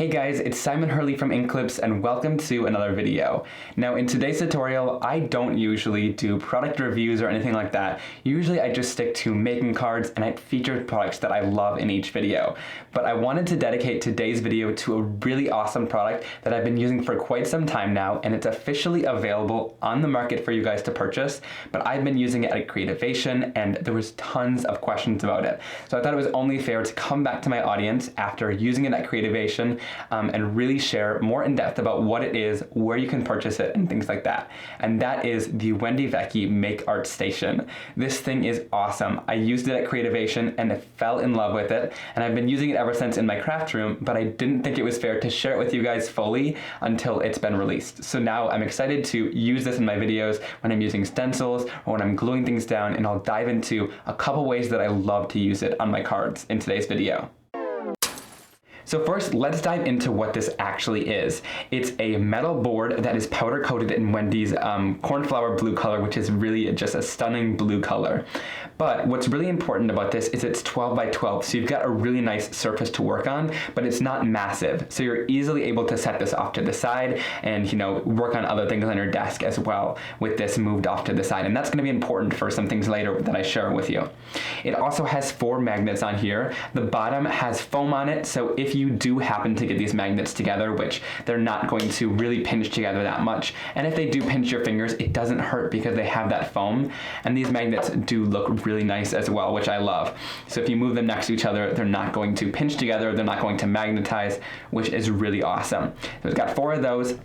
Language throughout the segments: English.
Hey guys, it's Simon Hurley from Inkclips and welcome to another video. Now in today's tutorial, I don't usually do product reviews or anything like that. Usually I just stick to making cards and I feature products that I love in each video. But I wanted to dedicate today's video to a really awesome product that I've been using for quite some time now, and it's officially available on the market for you guys to purchase, but I've been using it at Creativation and there was tons of questions about it. So I thought it was only fair to come back to my audience after using it at Creativation and really share more in depth about what it is, where you can purchase it, and things like that. And that is the Wendy Vecchi Make Art Station. This thing is awesome. I used it at Creativation and I fell in love with it, and I've been using it ever since in my craft room, but I didn't think it was fair to share it with you guys fully until it's been released. So now I'm excited to use this in my videos when I'm using stencils or when I'm gluing things down, and I'll dive into a couple ways that I love to use it on my cards in today's video. So first, let's dive into what this actually is. It's a metal board that is powder coated in Wendy's cornflower blue color, which is really just a stunning blue color. But what's really important about this is it's 12 by 12, so you've got a really nice surface to work on, but it's not massive. So you're easily able to set this off to the side and, work on other things on your desk as well with this moved off to the side. And that's going to be important for some things later that I share with you. It also has 4 magnets on here. The bottom has foam on it, so if you do happen to get these magnets together, which they're not going to really pinch together that much, and if they do pinch your fingers, it doesn't hurt because they have that foam, and these magnets do look really nice as well, which I love. So if you move them next to each other, they're not going to pinch together, they're not going to magnetize, which is really awesome. So it's got 4 of those.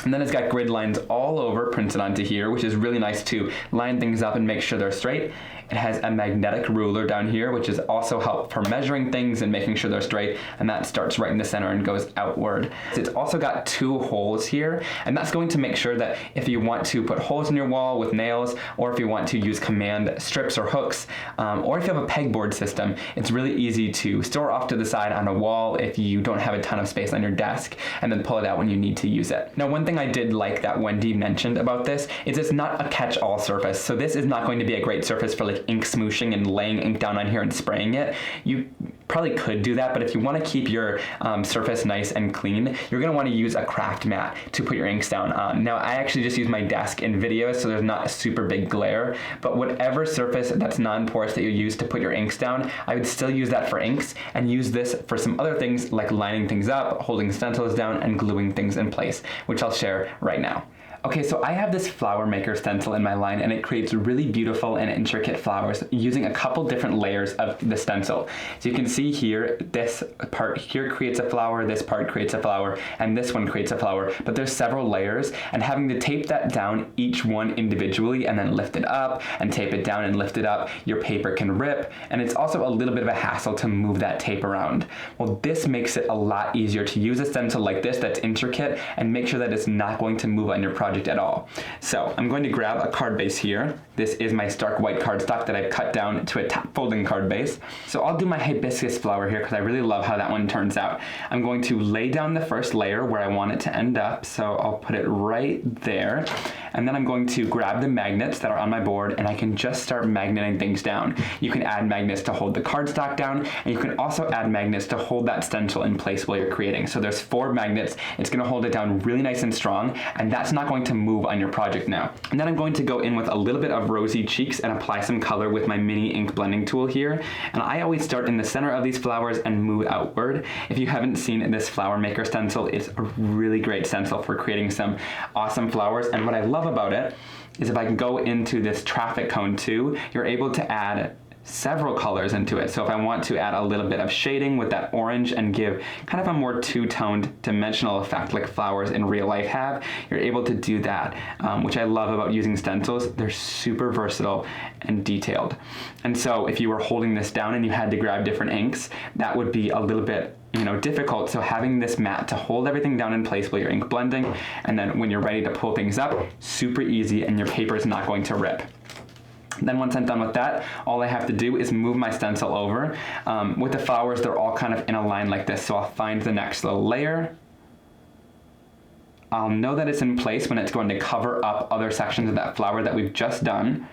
And then it's got grid lines all over printed onto here, which is really nice to line things up and make sure they're straight. It has a magnetic ruler down here, which is also helpful for measuring things and making sure they're straight, and that starts right in the center and goes outward. It's also got 2 holes here, and that's going to make sure that if you want to put holes in your wall with nails, or if you want to use command strips or hooks, or if you have a pegboard system, it's really easy to store off to the side on a wall if you don't have a ton of space on your desk, and then pull it out when you need to use it. Now, one thing I did like that Wendy mentioned about this is it's not a catch-all surface, so this is not going to be a great surface for like ink smooshing and laying ink down on here and spraying it. You probably could do that, but if you want to keep your surface nice and clean, you're going to want to use a craft mat to put your inks down on. Now, I actually just use my desk in videos, so there's not a super big glare, but whatever surface that's non-porous that you use to put your inks down, I would still use that for inks and use this for some other things like lining things up, holding stencils down, and gluing things in place, which I'll share right now. Okay, so I have this flower maker stencil in my line, and it creates really beautiful and intricate flowers using a couple different layers of the stencil. So you can see here, this part here creates a flower, this part creates a flower, and this one creates a flower, but there's several layers, and having to tape that down each one individually and then lift it up and tape it down and lift it up, your paper can rip, and it's also a little bit of a hassle to move that tape around. Well, this makes it a lot easier to use a stencil like this that's intricate and make sure that it's not going to move on your project at all. So I'm going to grab a card base here. This is my stark white cardstock that I've cut down to a top folding card base. So I'll do my hibiscus flower here because I really love how that one turns out. I'm going to lay down the first layer where I want it to end up, so I'll put it right there. And then I'm going to grab the magnets that are on my board, and I can just start magneting things down. You can add magnets to hold the cardstock down, and you can also add magnets to hold that stencil in place while you're creating. So there's 4 magnets. It's going to hold it down really nice and strong, and that's not going to move on your project now. And then I'm going to go in with a little bit of rosy cheeks and apply some color with my mini ink blending tool here. And I always start in the center of these flowers and move outward. If you haven't seen this flower maker stencil, it's a really great stencil for creating some awesome flowers. And what I love about it is if I can go into this traffic cone too, you're able to add several colors into it. So if I want to add a little bit of shading with that orange and give kind of a more two-toned dimensional effect like flowers in real life have, you're able to do that, which I love about using stencils. They're super versatile and detailed. And so if you were holding this down and you had to grab different inks, that would be a little bit difficult. So having this mat to hold everything down in place while you're ink blending, and then when you're ready to pull things up, super easy, and your paper is not going to rip. Then once I'm done with that, all I have to do is move my stencil over. With the flowers, they're all kind of in a line like this, so I'll find the next little layer. I'll know that it's in place when it's going to cover up other sections of that flower that we've just done.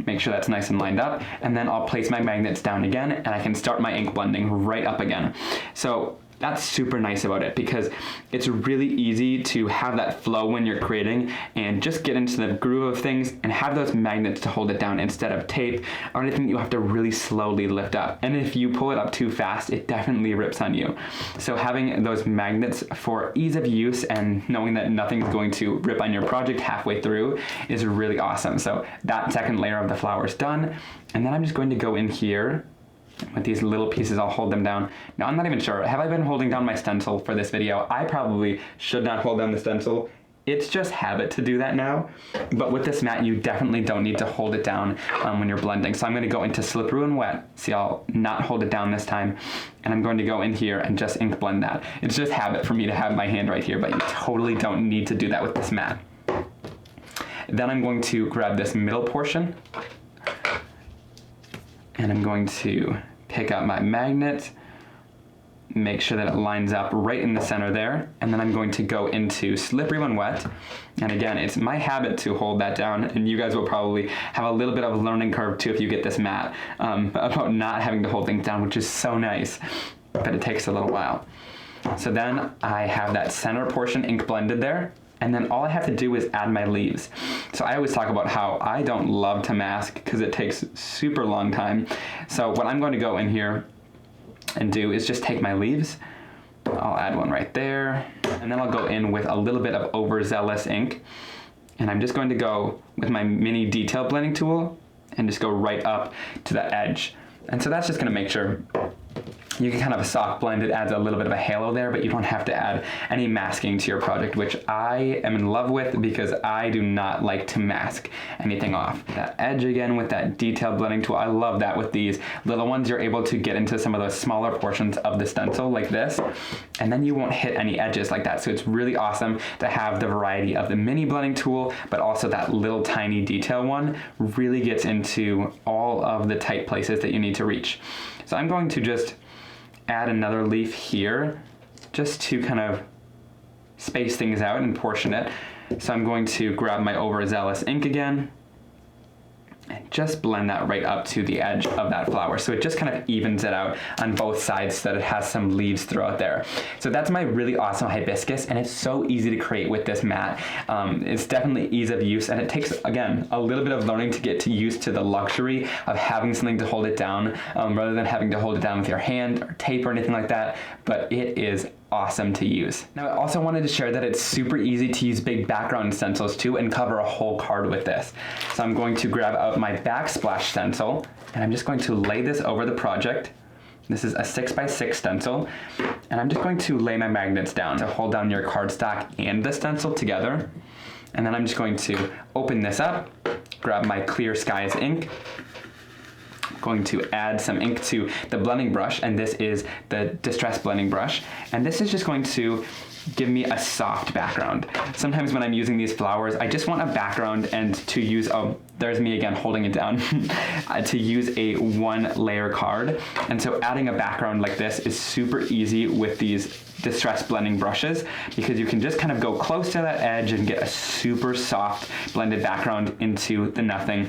Make sure that's nice and lined up, and then I'll place my magnets down again, and I can start my ink blending right up again. So that's super nice about it, because it's really easy to have that flow when you're creating and just get into the groove of things and have those magnets to hold it down instead of tape or anything you have to really slowly lift up. And if you pull it up too fast, it definitely rips on you. So having those magnets for ease of use and knowing that nothing's going to rip on your project halfway through is really awesome. So that second layer of the flower is done. And then I'm just going to go in here with these little pieces. I'll hold them down. Now, I'm not even sure. Have I been holding down my stencil for this video? I probably should not hold down the stencil. It's just habit to do that now. But with this mat, you definitely don't need to hold it down when you're blending. So I'm going to go into slippery and wet. See, I'll not hold it down this time. And I'm going to go in here and just ink blend that. It's just habit for me to have my hand right here, but you totally don't need to do that with this mat. Then I'm going to grab this middle portion, and I'm going to pick up my magnet, make sure that it lines up right in the center there, and then I'm going to go into slippery when wet. And again, it's my habit to hold that down, and you guys will probably have a little bit of a learning curve too if you get this mat, about not having to hold things down, which is so nice, but it takes a little while. So then I have that center portion ink blended there, and then all I have to do is add my leaves. So I always talk about how I don't love to mask because it takes super long time. So what I'm going to go in here and do is just take my leaves. I'll add one right there, and then I'll go in with a little bit of Overzealous ink, and I'm just going to go with my mini detail blending tool and just go right up to the edge. And so that's just going to make sure you can kind of a soft blend. It adds a little bit of a halo there, but you don't have to add any masking to your project, which I am in love with because I do not like to mask anything off. That edge again with that detail blending tool, I love that with these little ones. You're able to get into some of those smaller portions of the stencil like this, and then you won't hit any edges like that. So it's really awesome to have the variety of the mini blending tool, but also that little tiny detail one really gets into all of the tight places that you need to reach. So I'm going to just add another leaf here just to kind of space things out and portion it. So I'm going to grab my Overzealous ink again and just blend that right up to the edge of that flower. So it just kind of evens it out on both sides so that it has some leaves throughout there. So that's my really awesome hibiscus, and it's so easy to create with this mat. It's definitely ease of use, and it takes, again, a little bit of learning to get used to the luxury of having something to hold it down rather than having to hold it down with your hand or tape or anything like that, but it is awesome to use. Now, I also wanted to share that it's super easy to use big background stencils too and cover a whole card with this. So I'm going to grab out my Backsplash stencil, and I'm just going to lay this over the project. This is a 6x6 stencil, and I'm just going to lay my magnets down to hold down your cardstock and the stencil together. And then I'm just going to open this up, grab my Clear Skies ink, going to add some ink to the blending brush, and this is the Distress blending brush, and this is just going to give me a soft background. Sometimes when I'm using these flowers, I just want a background and to use, oh, there's me again holding it down, to use a one layer card. And so adding a background like this is super easy with these Distress blending brushes, because you can just kind of go close to that edge and get a super soft blended background into the nothing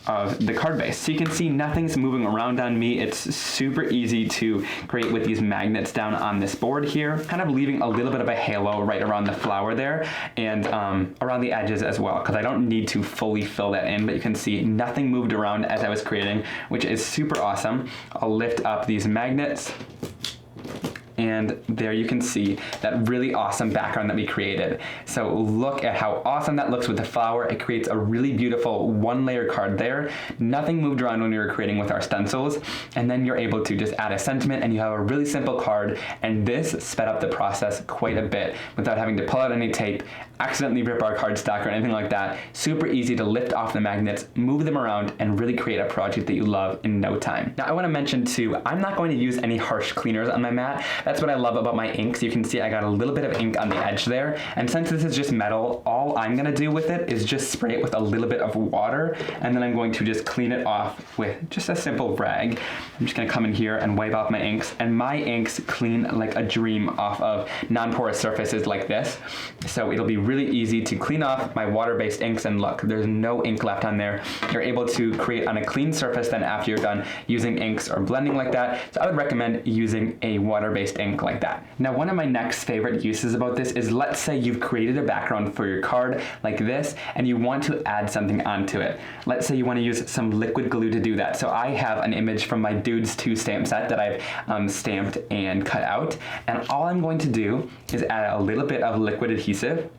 of the card base. So you can see nothing's moving around on me. It's super easy to create with these magnets down on this board here, kind of leaving a little bit of a halo right around the flower there and around the edges as well, because I don't need to fully fill that in, but you can see nothing moved around as I was creating, which is super awesome. I'll lift up these magnets, and there you can see that really awesome background that we created. So look at how awesome that looks with the flower. It creates a really beautiful one layer card there. Nothing moved around when we were creating with our stencils. And then you're able to just add a sentiment and you have a really simple card. And this sped up the process quite a bit without having to pull out any tape, accidentally rip our cardstock or anything like that. Super easy to lift off the magnets, move them around, and really create a project that you love in no time. Now I want to mention too, I'm not going to use any harsh cleaners on my mat. That's what I love about my inks. You can see I got a little bit of ink on the edge there. And since this is just metal, all I'm going to do with it is just spray it with a little bit of water. And then I'm going to just clean it off with just a simple rag. I'm just going to come in here and wipe off my inks. And my inks clean like a dream off of non-porous surfaces like this. So it'll be really easy to clean off my water-based inks, and look, there's no ink left on there. You're able to create on a clean surface then after you're done using inks or blending like that. So I would recommend using a water-based waste ink like that. Now, one of my next favorite uses about this is, let's say you've created a background for your card like this, and you want to add something onto it. Let's say you want to use some liquid glue to do that. So I have an image from my Dudes 2 stamp set that I've stamped and cut out, and all I'm going to do is add a little bit of liquid adhesive.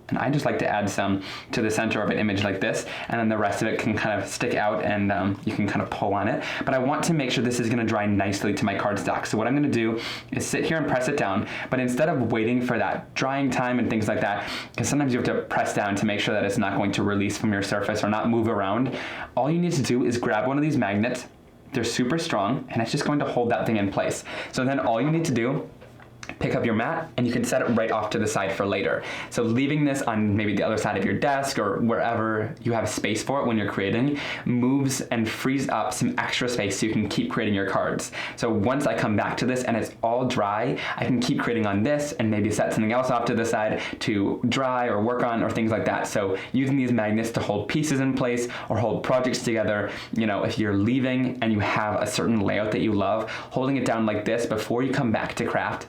And I just like to add some to the center of an image like this, and then the rest of it can kind of stick out, and you can kind of pull on it. But I want to make sure this is going to dry nicely to my cardstock. So what I'm going to do is sit here and press it down, but instead of waiting for that drying time and things like that, because sometimes you have to press down to make sure that it's not going to release from your surface or not move around, all you need to do is grab one of these magnets. They're super strong, and it's just going to hold that thing in place. So then all you need to do, pick up your mat, and you can set it right off to the side for later. So leaving this on maybe the other side of your desk or wherever you have space for it when you're creating moves and frees up some extra space so you can keep creating your cards. So once I come back to this and it's all dry, I can keep creating on this and maybe set something else off to the side to dry or work on or things like that. So using these magnets to hold pieces in place or hold projects together, you know, if you're leaving and you have a certain layout that you love, holding it down like this before you come back to craft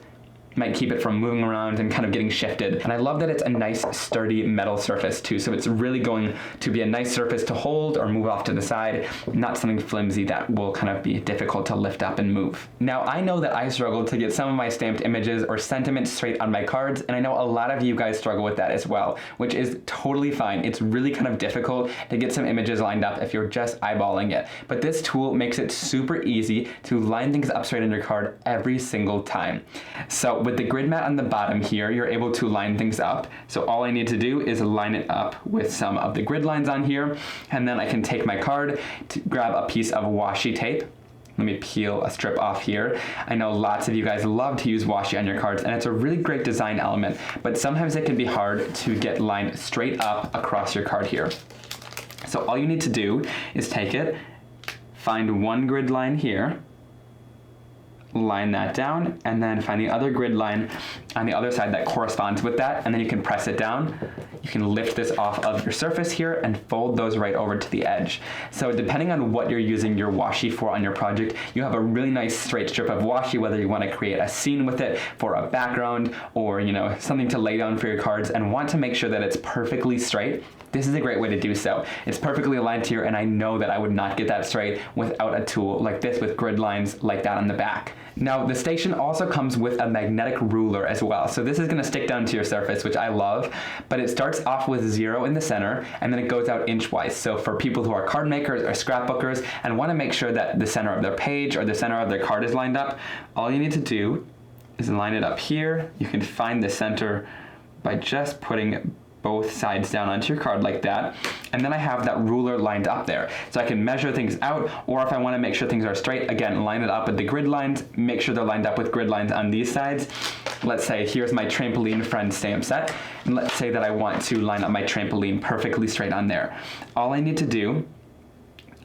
might keep it from moving around and kind of getting shifted. And I love that it's a nice sturdy metal surface too, so it's really going to be a nice surface to hold or move off to the side, not something flimsy that will kind of be difficult to lift up and move. Now, I know that I struggle to get some of my stamped images or sentiments straight on my cards, and I know a lot of you guys struggle with that as well, which is totally fine. It's really kind of difficult to get some images lined up if you're just eyeballing it. But this tool makes it super easy to line things up straight on your card every single time. So with the grid mat on the bottom here, you're able to line things up. So all I need to do is line it up with some of the grid lines on here, and then I can take my card to grab a piece of washi tape. Let me peel a strip off here. I know lots of you guys love to use washi on your cards, and it's a really great design element, but sometimes it can be hard to get lined straight up across your card here. So all you need to do is take it, find one grid line here, line that down, and then find the other grid line on the other side that corresponds with that, and then you can press it down. You can lift this off of your surface here and fold those right over to the edge. So depending on what you're using your washi for on your project, you have a really nice straight strip of washi, whether you want to create a scene with it for a background or, you know, something to lay down for your cards and want to make sure that it's perfectly straight. This is a great way to do so. It's perfectly aligned here, and I know that I would not get that straight without a tool like this with grid lines like that on the back. Now, the STAY-tion also comes with a magnetic ruler as well. So this is going to stick down to your surface, which I love, but it starts off with 0 in the center, and then it goes out inchwise. So for people who are card makers or scrapbookers and want to make sure that the center of their page or the center of their card is lined up, all you need to do is line it up here. You can find the center by just putting both sides down onto your card like that, and then I have that ruler lined up there, so I can measure things out, or if I want to make sure things are straight, again, line it up with the grid lines, make sure they're lined up with grid lines on these sides. Let's say here's my Trampoline friend stamp set, and let's say that I want to line up my trampoline perfectly straight on there. All I need to do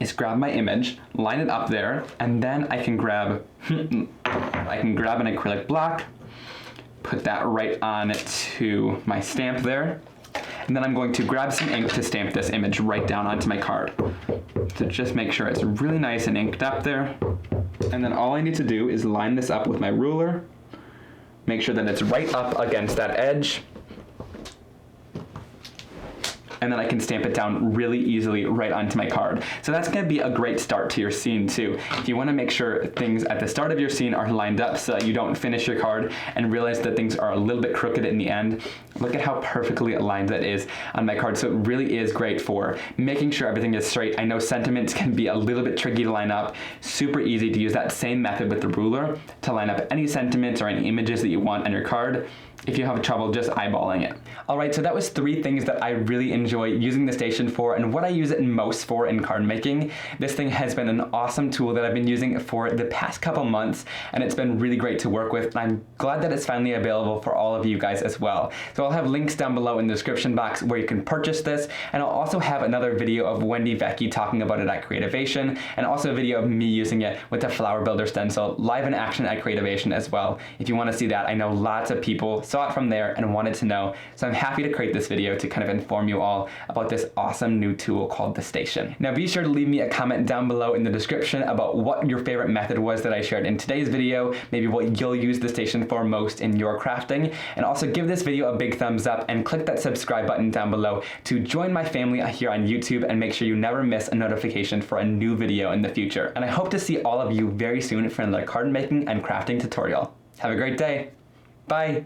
is grab my image, line it up there, and then I can grab an acrylic block, put that right on to my stamp there, and then I'm going to grab some ink to stamp this image right down onto my card. To just make sure it's really nice and inked up there. And then all I need to do is line this up with my ruler, make sure that it's right up against that edge, and then I can stamp it down really easily right onto my card. So that's going to be a great start to your scene too. If you want to make sure things at the start of your scene are lined up so that you don't finish your card and realize that things are a little bit crooked in the end, look at how perfectly aligned that is on my card. So it really is great for making sure everything is straight. I know sentiments can be a little bit tricky to line up. Super easy to use that same method with the ruler to line up any sentiments or any images that you want on your card if you have trouble just eyeballing it. All right, so that was 3 things that I really enjoy using the STAY-tion for and what I use it most for in card making. This thing has been an awesome tool that I've been using for the past couple months, and it's been really great to work with. And I'm glad that it's finally available for all of you guys as well. So I'll have links down below in the description box where you can purchase this, and I'll also have another video of Wendy Vecchi talking about it at Creativation, and also a video of me using it with the Flower Builder stencil live in action at Creativation as well. If you want to see that, I know lots of people saw it from there and wanted to know. So I'm happy to create this video to kind of inform you all about this awesome new tool called the STAY-tion. Now be sure to leave me a comment down below in the description about what your favorite method was that I shared in today's video, maybe what you'll use the STAY-tion for most in your crafting, and also give this video a big thumbs up and click that subscribe button down below to join my family here on YouTube and make sure you never miss a notification for a new video in the future. And I hope to see all of you very soon for another card making and crafting tutorial. Have a great day. Bye.